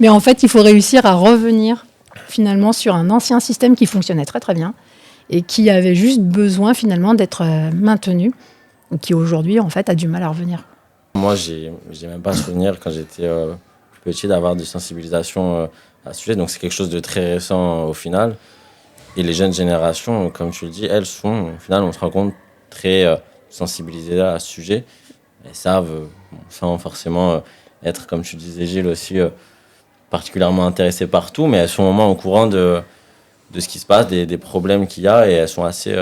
mais en fait, il faut réussir à revenir finalement sur un ancien système qui fonctionnait très très bien et qui avait juste besoin finalement d'être maintenu, qui aujourd'hui en fait a du mal à revenir. Moi, j'ai même pas souvenir quand j'étais plus petit d'avoir de sensibilisation à ce sujet, donc c'est quelque chose de très récent au final. Et les jeunes générations, comme tu le dis, elles sont, au final, on se rend compte, très sensibilisées à ce sujet. Elles savent, sans forcément être, comme tu disais Gilles, aussi particulièrement intéressées par tout, mais elles sont au moins au courant de ce qui se passe, des problèmes qu'il y a, et elles sont assez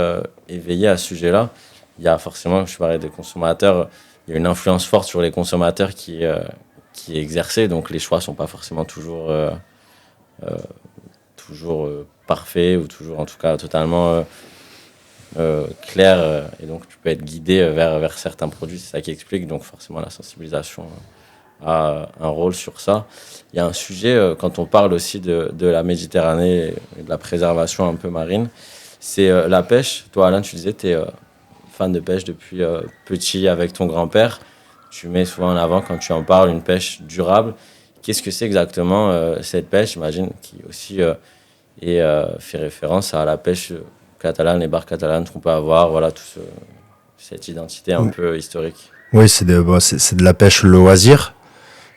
éveillées à ce sujet-là. Il y a forcément, je parlais des consommateurs, il y a une influence forte sur les consommateurs qui est exercée, donc les choix ne sont pas forcément toujours parfaits, ou toujours en tout cas totalement clairs, et donc tu peux être guidé vers certains produits, c'est ça qui explique, donc forcément la sensibilisation a un rôle sur ça. Il y a un sujet, quand on parle aussi de la Méditerranée et de la préservation un peu marine, c'est la pêche. Toi, Alain, tu disais que tu es fan de pêche depuis petit avec ton grand-père. Tu mets souvent en avant, quand tu en parles, une pêche durable. Qu'est-ce que c'est exactement cette pêche, j'imagine, qui aussi fait référence à la pêche catalane, les barres catalanes qu'on peut avoir, voilà, cette identité un peu historique. Oui, c'est de la pêche loisir.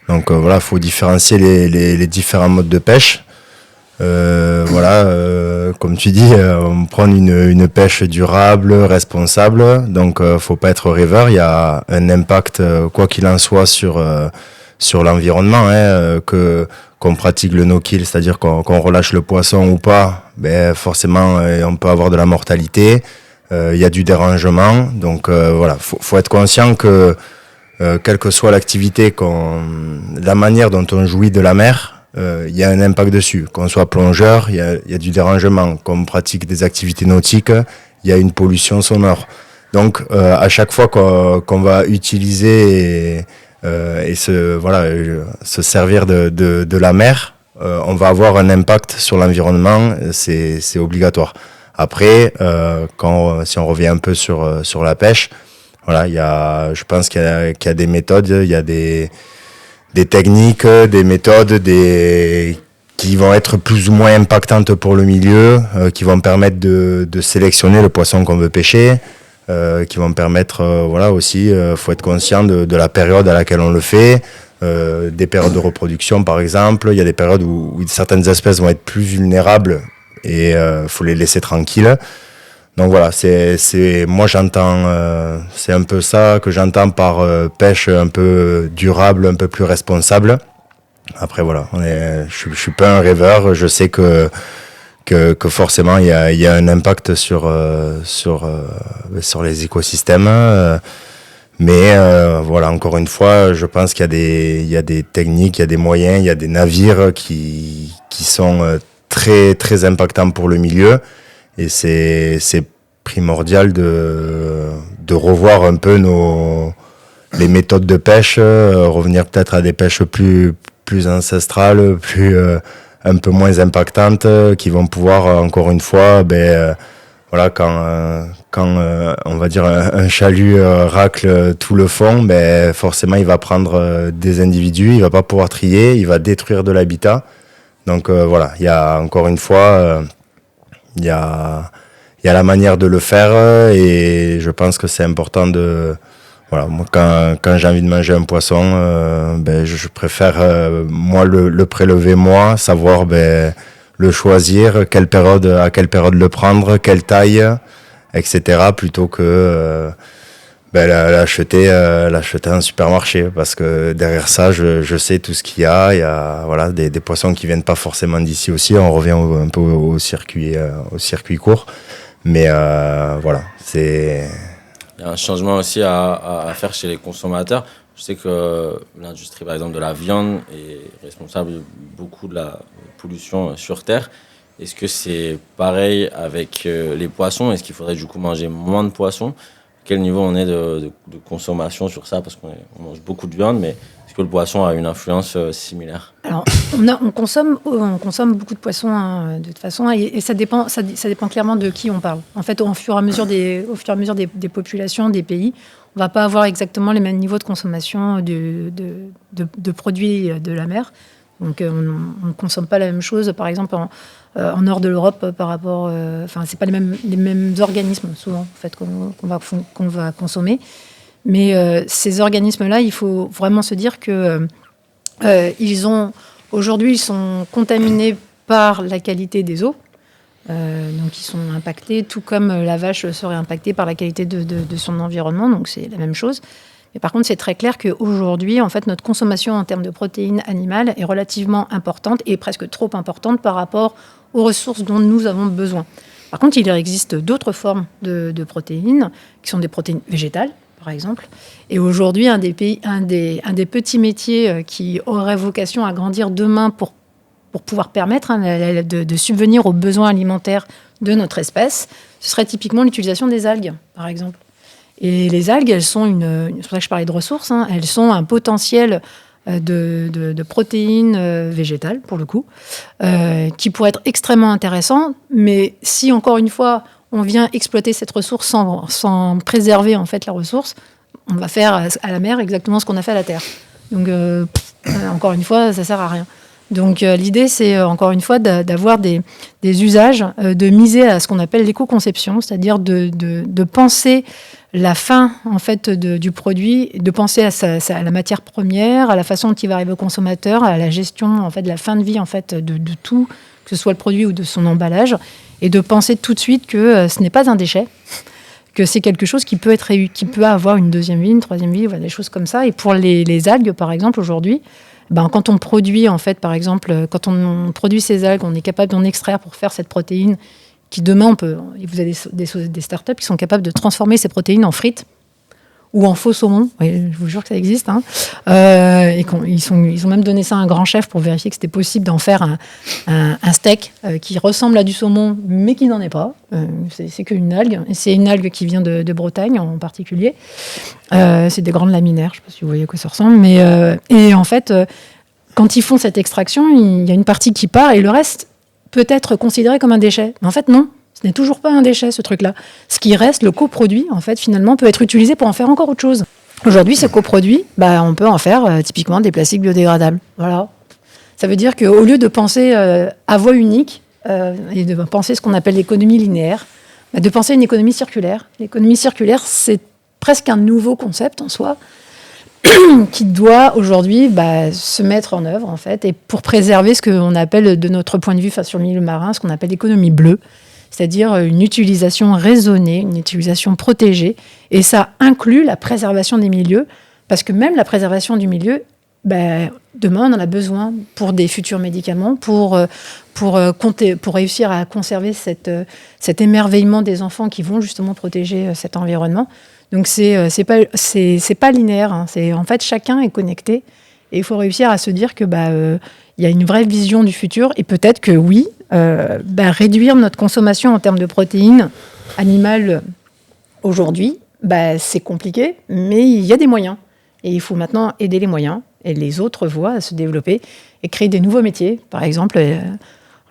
Donc il faut différencier les différents modes de pêche. Comme tu dis, on prend une pêche durable, responsable. Donc, faut pas être rêveur. Il y a un impact, quoi qu'il en soit, sur l'environnement. Qu'on pratique le no-kill, c'est-à-dire qu'on relâche le poisson ou pas, ben forcément, on peut avoir de la mortalité. Il y a du dérangement. Donc, faut être conscient que quelle que soit l'activité, la manière dont on jouit de la mer, il y a un impact dessus. Qu'on soit plongeur, il y a du dérangement. Qu'on pratique des activités nautiques, il y a une pollution sonore. Donc, à chaque fois qu'on va utiliser et se servir de la mer, on va avoir un impact sur l'environnement. C'est obligatoire. Après, si on revient un peu sur la pêche, voilà, je pense qu'il y a des méthodes, il y a des techniques, des méthodes, qui vont être plus ou moins impactantes pour le milieu, qui vont permettre de sélectionner le poisson qu'on veut pêcher, qui vont permettre, aussi, faut être conscient de la période à laquelle on le fait, des périodes de reproduction par exemple. Il y a des périodes où certaines espèces vont être plus vulnérables et faut les laisser tranquilles. Donc voilà, moi j'entends, c'est un peu ça que j'entends par pêche un peu durable, un peu plus responsable. Après voilà, je suis pas un rêveur, je sais que forcément il y a un impact sur les écosystèmes, mais encore une fois, je pense qu'il y a des techniques, il y a des moyens, il y a des navires qui sont très très impactants pour le milieu. Et c'est primordial de revoir un peu les méthodes de pêche, revenir peut-être à des pêches plus ancestrales, un peu moins impactantes, qui vont pouvoir encore une fois, quand on va dire un chalut racle tout le fond, forcément il va prendre des individus, il va pas pouvoir trier, il va détruire de l'habitat. Donc il y a encore une fois il y a la manière de le faire, et je pense que c'est important moi, quand j'ai envie de manger un poisson, je préfère moi le prélever moi, savoir le choisir, à quelle période le prendre, quelle taille, etc., plutôt que l'acheter en supermarché, parce que derrière ça, je sais tout ce qu'il y a des poissons qui viennent pas forcément d'ici aussi. On revient un peu au circuit court, mais c'est... Il y a un changement aussi à faire chez les consommateurs. Je sais que l'industrie, par exemple, de la viande est responsable de beaucoup de la pollution sur Terre. Est-ce que c'est pareil avec les poissons? Est-ce qu'il faudrait du coup manger moins de poissons? Quel niveau on est de consommation sur ça? Parce qu'on mange beaucoup de viande, mais est-ce que le poisson a une influence similaire? Alors, on consomme beaucoup de poissons, de toute façon, et ça dépend clairement de qui on parle. En fait, au fur et à mesure des populations, des pays, on ne va pas avoir exactement les mêmes niveaux de consommation de produits de la mer. Donc, on ne consomme pas la même chose, par exemple, en nord de l'Europe par rapport... c'est pas les mêmes organismes, souvent, en fait, qu'on va consommer. Mais ces organismes-là, il faut vraiment se dire que aujourd'hui, ils sont contaminés par la qualité des eaux. Donc, ils sont impactés, tout comme la vache serait impactée par la qualité de son environnement. Donc, c'est la même chose. Mais par contre, c'est très clair qu'aujourd'hui, en fait, notre consommation en termes de protéines animales est relativement importante et presque trop importante par rapport aux ressources dont nous avons besoin. Par contre, il existe d'autres formes de protéines, qui sont des protéines végétales, par exemple. Et aujourd'hui, un des petits métiers qui aurait vocation à grandir demain pour pouvoir permettre de subvenir aux besoins alimentaires de notre espèce, ce serait typiquement l'utilisation des algues, par exemple. Et les algues, elles sont c'est pour ça que je parlais de ressources, elles sont un potentiel de protéines végétales, pour le coup, qui pourrait être extrêmement intéressant. Mais si, encore une fois, on vient exploiter cette ressource sans préserver, en fait, la ressource, on va faire à la mer exactement ce qu'on a fait à la terre. Donc, encore une fois, ça ne sert à rien. Donc l'idée, c'est encore une fois d'avoir des usages, de miser à ce qu'on appelle l'éco-conception, c'est-à-dire de penser la fin en fait du produit, de penser à la matière première, à la façon dont il va arriver au consommateur, à la gestion en fait de la fin de vie en fait de tout, que ce soit le produit ou de son emballage, et de penser tout de suite que ce n'est pas un déchet, que c'est quelque chose qui peut avoir une deuxième vie, une troisième vie, voilà, des choses comme ça. Et pour les algues, par exemple, aujourd'hui, quand on produit, en fait, par exemple, quand on produit ces algues, on est capable d'en extraire pour faire cette protéine qui, demain, vous avez des startups qui sont capables de transformer ces protéines en frites ou en faux saumon. Oui, je vous jure que ça existe. Et ils ont même donné ça à un grand chef pour vérifier que c'était possible d'en faire un steak qui ressemble à du saumon, mais qui n'en est pas. C'est qu'une algue. Et c'est une algue qui vient de Bretagne en particulier. C'est des grandes laminaires. Je ne sais pas si vous voyez à quoi ça ressemble. Et en fait, quand ils font cette extraction, il y a une partie qui part et le reste peut être considéré comme un déchet. Mais en fait, non. Ce n'est toujours pas un déchet, ce truc-là. Ce qui reste, le coproduit, en fait, finalement, peut être utilisé pour en faire encore autre chose. Aujourd'hui, ce coproduit, on peut en faire typiquement des plastiques biodégradables. Voilà. Ça veut dire qu'au lieu de penser à voie unique et de penser ce qu'on appelle l'économie linéaire, de penser une économie circulaire. L'économie circulaire, c'est presque un nouveau concept en soi qui doit aujourd'hui se mettre en œuvre, en fait, et pour préserver ce qu'on appelle, de notre point de vue sur le milieu marin, ce qu'on appelle l'économie bleue. C'est-à-dire une utilisation raisonnée, une utilisation protégée. Et ça inclut la préservation des milieux, parce que même la préservation du milieu, demain, on en a besoin pour des futurs médicaments, pour réussir à conserver cet émerveillement des enfants qui vont justement protéger cet environnement. Donc, c'est pas linéaire. En fait, chacun est connecté. Et il faut réussir à se dire que y a une vraie vision du futur. Et peut-être que oui, réduire notre consommation en termes de protéines animales aujourd'hui, c'est compliqué, mais il y a des moyens. Et il faut maintenant aider les moyens et les autres voies à se développer et créer des nouveaux métiers. Par exemple,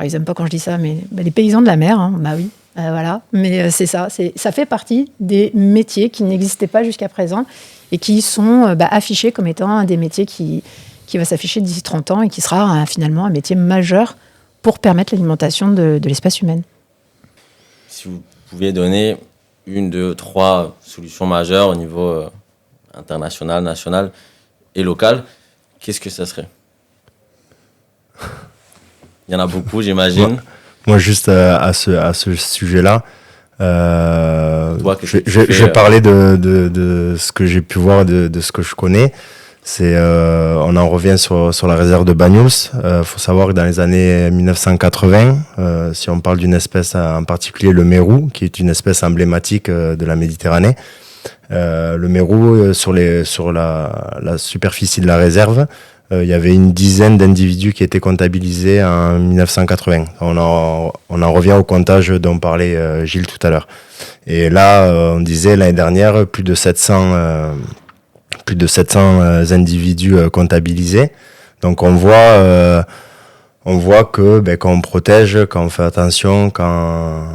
ils n'aiment pas quand je dis ça, mais les paysans de la mer, oui, voilà. Mais c'est ça, ça fait partie des métiers qui n'existaient pas jusqu'à présent et qui sont affichés comme étant un des métiers qui va s'afficher d'ici 30 ans et qui sera finalement un métier majeur pour permettre l'alimentation de l'espèce humaine. Si vous pouviez donner 1, 2, 3 solutions majeures au niveau international, national et local, qu'est-ce que ça serait ? Il y en a beaucoup, j'imagine. Moi juste à ce sujet-là, Toi, je vais parler de ce que j'ai pu voir, de ce que je connais. On en revient sur la réserve de Banyuls. Faut savoir que dans les années 1980, si on parle d'une espèce en particulier, le mérou, qui est une espèce emblématique de la Méditerranée, le mérou, sur la superficie de la réserve, il y avait une dizaine d'individus qui étaient comptabilisés en 1980. On en revient au comptage dont parlait Gilles tout à l'heure. Et là, on disait l'année dernière, plus de 700 individus comptabilisés. Donc on voit que quand on protège, quand on fait attention, quand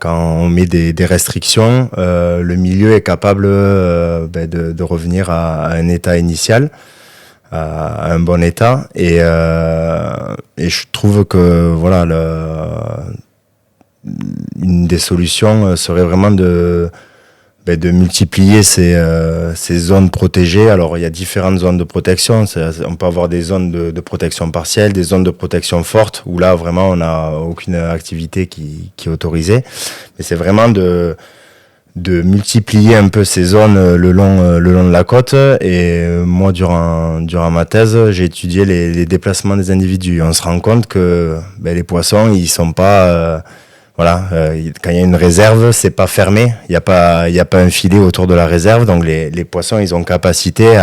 on met des restrictions, le milieu est capable de revenir à un état initial, à un bon état. Et je trouve que une des solutions serait vraiment de multiplier ces zones protégées. Alors, il y a différentes zones de protection. On peut avoir des zones de protection partielle, des zones de protection forte, où là, vraiment, on n'a aucune activité qui est autorisée. Mais c'est vraiment de multiplier un peu ces zones le long de la côte. Et moi, durant ma thèse, j'ai étudié les déplacements des individus. On se rend compte que les poissons, ils sont pas... quand il y a une réserve, c'est pas fermé. Il y a pas un filet autour de la réserve. Donc les poissons, ils ont capacité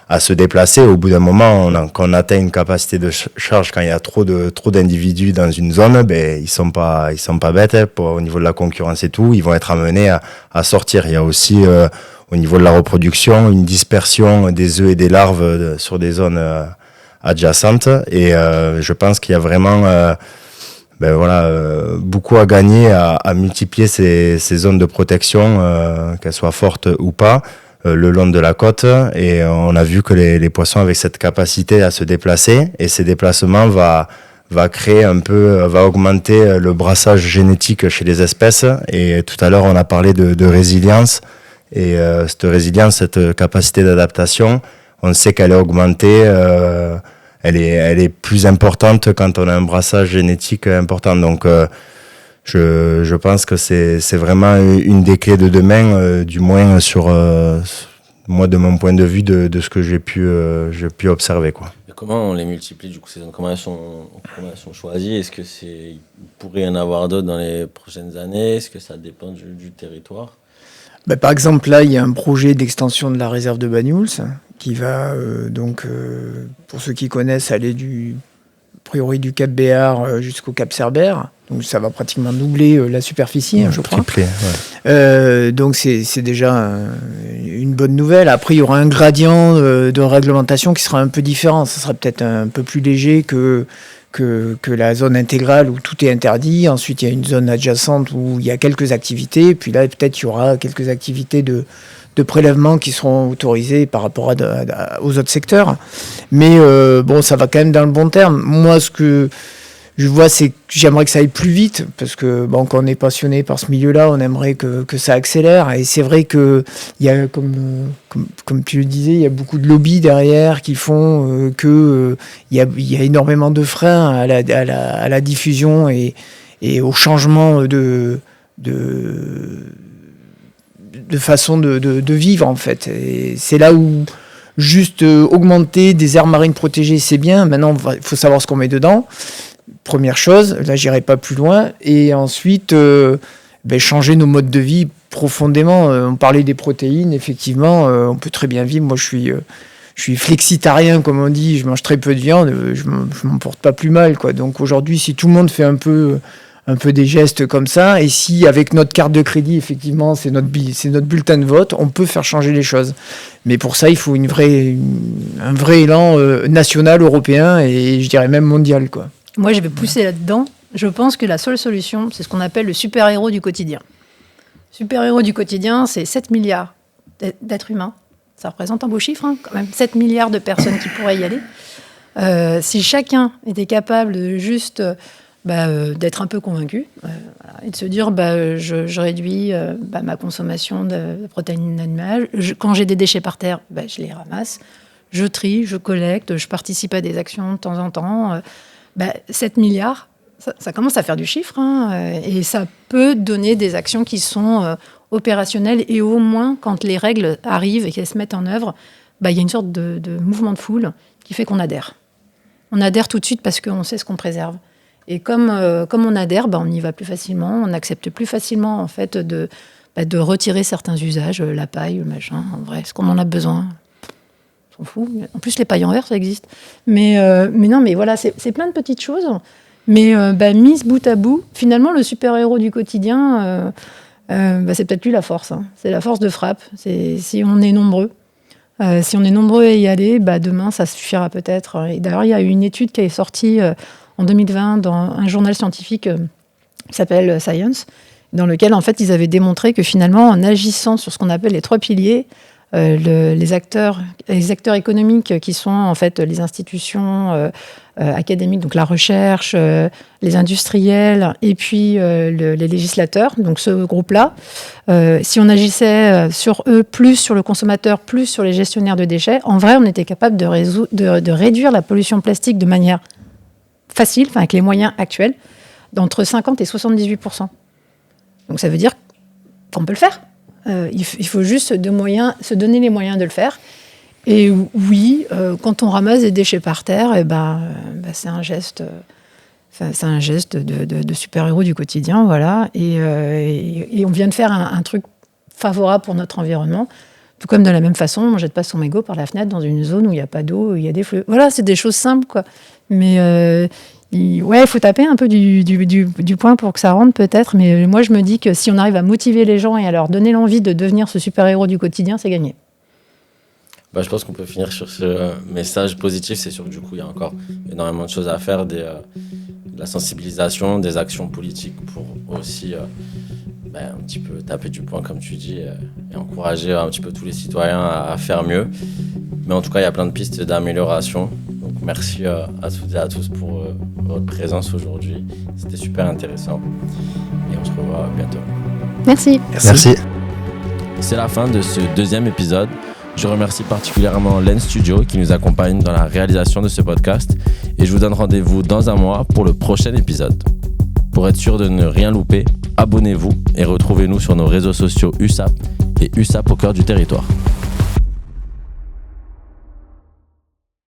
à se déplacer. Au bout d'un moment, quand on atteint une capacité de charge, quand il y a trop d'individus dans une zone, ils sont pas bêtes au niveau de la concurrence et tout. Ils vont être amenés à sortir. Il y a aussi au niveau de la reproduction une dispersion des œufs et des larves sur des zones adjacentes. Et je pense qu'il y a vraiment beaucoup à gagner à multiplier ces zones de protection, qu'elles soient fortes ou pas. le long de la côte, et on a vu que les poissons avaient cette capacité à se déplacer, et ces déplacements va augmenter le brassage génétique chez les espèces. Et tout à l'heure, on a parlé de résilience, et cette résilience, cette capacité d'adaptation, on sait qu'elle est augmentée, elle est plus importante quand on a un brassage génétique important. Donc je pense que c'est vraiment une des clés de demain, du moins sur moi, de mon point de vue, de ce que j'ai pu observer, quoi. Et comment on les multiplie du coup ces zones, comment elles sont choisies? Est-ce que il pourrait y en avoir d'autres dans les prochaines années? Est-ce que ça dépend du territoire? Par exemple, là, il y a un projet d'extension de la réserve de Banyuls qui va, pour ceux qui connaissent, aller a priori du Cap Béar jusqu'au Cap Cerbère. Donc ça va pratiquement doubler la superficie, je crois. Tripler, ouais. Donc c'est déjà une bonne nouvelle. Après, il y aura un gradient de réglementation qui sera un peu différent. Ça sera peut-être un peu plus léger que la zone intégrale où tout est interdit. Ensuite, il y a une zone adjacente où il y a quelques activités. Puis là, peut-être il y aura quelques activités de prélèvement qui seront autorisées par rapport aux autres secteurs. Mais bon, ça va quand même dans le bon terme. Moi, ce que je vois, c'est que j'aimerais que ça aille plus vite, parce que bon, quand on est passionné par ce milieu-là, on aimerait que ça accélère. Et c'est vrai que il y a, comme tu le disais, il y a beaucoup de lobbies derrière qui font que il y a énormément de freins à la diffusion et au changement de façon de vivre, en fait. Et c'est là où juste augmenter des aires marines protégées, c'est bien. Maintenant, il faut savoir ce qu'on met dedans. Première chose, là j'irai pas plus loin, et ensuite changer nos modes de vie profondément. On parlait des protéines, effectivement, on peut très bien vivre. Moi je suis flexitarien, comme on dit, je mange très peu de viande, je m'en porte pas plus mal, quoi. Donc aujourd'hui, si tout le monde fait un peu des gestes comme ça, et si avec notre carte de crédit, effectivement, c'est notre bulletin de vote, on peut faire changer les choses. Mais pour ça, il faut un vrai élan national, européen, et je dirais même mondial, quoi. Moi, je vais pousser là-dedans. Je pense que la seule solution, c'est ce qu'on appelle le super-héros du quotidien. Super-héros du quotidien, c'est 7 milliards d'êtres humains. Ça représente un beau chiffre, hein, quand même. 7 milliards de personnes qui pourraient y aller. Si chacun était capable de juste d'être un peu convaincu et de se dire je réduis ma consommation de protéines animales. Quand j'ai des déchets par terre, je les ramasse. Je trie, je collecte, je participe à des actions de temps en temps. 7 milliards, ça commence à faire du chiffre, hein, et ça peut donner des actions qui sont opérationnelles, et au moins, quand les règles arrivent et qu'elles se mettent en œuvre, il y a une sorte de mouvement de foule qui fait qu'on adhère. On adhère tout de suite parce qu'on sait ce qu'on préserve. Et comme on adhère, on y va plus facilement, on accepte plus facilement en fait de retirer certains usages, la paille, le machin, en vrai, est-ce qu'on en a besoin ? On s'en fout. En plus, les pailles en verre, ça existe. Mais non, mais voilà, c'est plein de petites choses. Mais mises bout à bout, finalement, le super-héros du quotidien, c'est peut-être lui la force. Hein. C'est la force de frappe. C'est si on est nombreux. Si on est nombreux à y aller, demain, ça suffira peut-être. Et d'ailleurs, il y a eu une étude qui est sortie en 2020 dans un journal scientifique qui s'appelle Science, dans lequel, en fait, ils avaient démontré que finalement, en agissant sur ce qu'on appelle les 3 piliers, les acteurs économiques qui sont en fait les institutions académiques, donc la recherche, les industriels et puis les législateurs, donc ce groupe-là, si on agissait sur eux, plus sur le consommateur, plus sur les gestionnaires de déchets, en vrai on était capable de réduire la pollution plastique de manière facile, avec les moyens actuels, d'entre 50 et 78%. Donc ça veut dire qu'on peut le faire. Il faut juste se donner les moyens de le faire. Et oui, quand on ramasse des déchets par terre, c'est un geste, de super-héros du quotidien, voilà. Et on vient de faire un truc favorable pour notre environnement. Tout comme de la même façon, on ne jette pas son mégot par la fenêtre dans une zone où il n'y a pas d'eau, où il y a des fleuves. Voilà, c'est des choses simples, quoi. Mais il faut taper un peu du poing pour que ça rentre, peut-être. Mais moi, je me dis que si on arrive à motiver les gens et à leur donner l'envie de devenir ce super-héros du quotidien, c'est gagné. Je pense qu'on peut finir sur ce message positif. C'est sûr que du coup, il y a encore énormément de choses à faire, de la sensibilisation, des actions politiques pour aussi un petit peu taper du poing, comme tu dis, et encourager un petit peu tous les citoyens à faire mieux. Mais en tout cas, il y a plein de pistes d'amélioration. Donc merci à toutes et à tous pour votre présence aujourd'hui. C'était super intéressant. Et on se revoit bientôt. Merci. Merci. C'est la fin de ce deuxième épisode. Je remercie particulièrement Lens Studio qui nous accompagne dans la réalisation de ce podcast. Et je vous donne rendez-vous dans un mois pour le prochain épisode. Pour être sûr de ne rien louper, abonnez-vous et retrouvez-nous sur nos réseaux sociaux USAP et USAP au cœur du territoire.